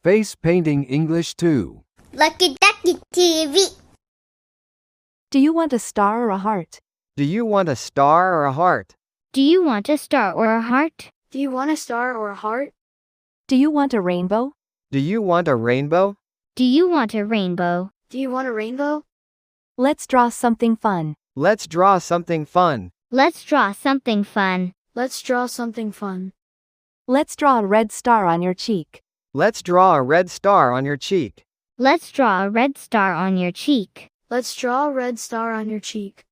Face Painting English 2. Lucky Ducky TV. Do you want a star or a heart? Do you want a star or a heart? Do you want a star or a heart? Do you want a star or a heart? Do you want a rainbow? Do you want a rainbow? Do you want a rainbow? Do you want a rainbow? Let's draw something fun. Let's draw something fun. Let's draw something fun. Let's draw something fun. Let's draw a red star on your cheek. Let's draw a red star on your cheek. Let's draw a red star on your cheek. Let's draw a red star on your cheek.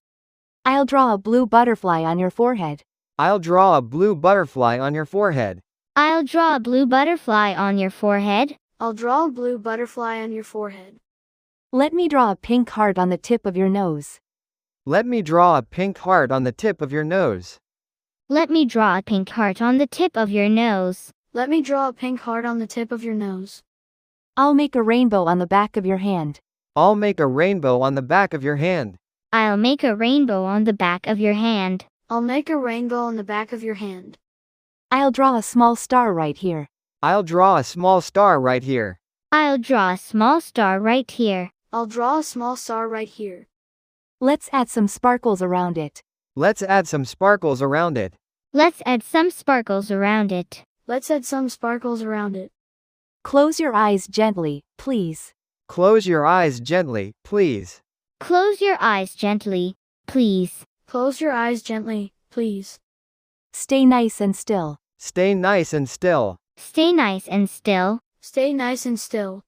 I'll draw a blue butterfly on your forehead. I'll draw a blue butterfly on your forehead. I'll draw a blue butterfly on your forehead. I'll draw a blue butterfly on your forehead. Let me draw a pink heart on the tip of your nose. Let me draw a pink heart on the tip of your nose. Let me draw a pink heart on the tip of your nose. Let me draw a pink heart on the tip of your nose. I'll make a rainbow on the back of your hand. I'll make a rainbow on the back of your hand. I'll make a rainbow on the back of your hand. I'll make a rainbow on the back of your hand. I'll draw a small star right here. I'll draw a small star right here. I'll draw a small star right here. I'll draw a small star right here. Let's add some sparkles around it. Let's add some sparkles around it. Let's add some sparkles around it. Let's add some sparkles around it. Close your eyes gently, please. Close your eyes gently, please. Close your eyes gently, please. Close your eyes gently, please. Stay nice and still. Stay nice and still. Stay nice and still. Stay nice and still.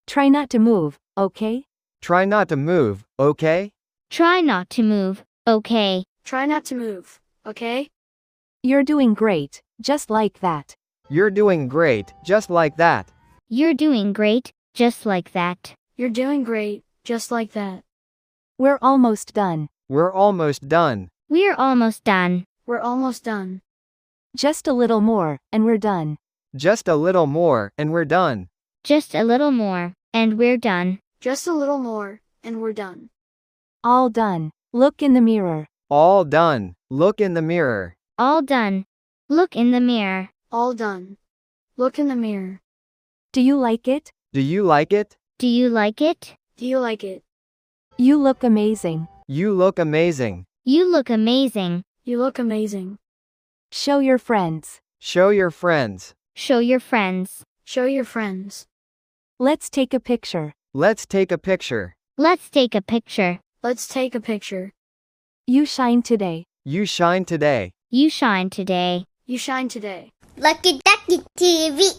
Try not to move, okay? Try not to move, okay? Try not to move, okay? Try not to move, okay? You're doing great, just like that. You're doing great, just like that. You're doing great, just like that. You're doing great, just like that. We're almost done. We're almost done. We're almost done. We're almost done. Just a little more, and we're done. Just a little more, and we're done. Just a little more, and we're done. Just a little more, and we're done. All done. Look in the mirror. All done. Look in the mirror. All done. Look in the mirror. All done. Look in the mirror. Do you like it? Do you like it? Do you like it? Do you like it? You look amazing. You look amazing. You look amazing. You look amazing. Show your friends. Show your friends. Show your friends. Show your friends. Let's take a picture. Let's take a picture. Let's take a picture. Let's take a picture. You shine today. You shine today. You shine today. You shine today. Lucky Ducky TV.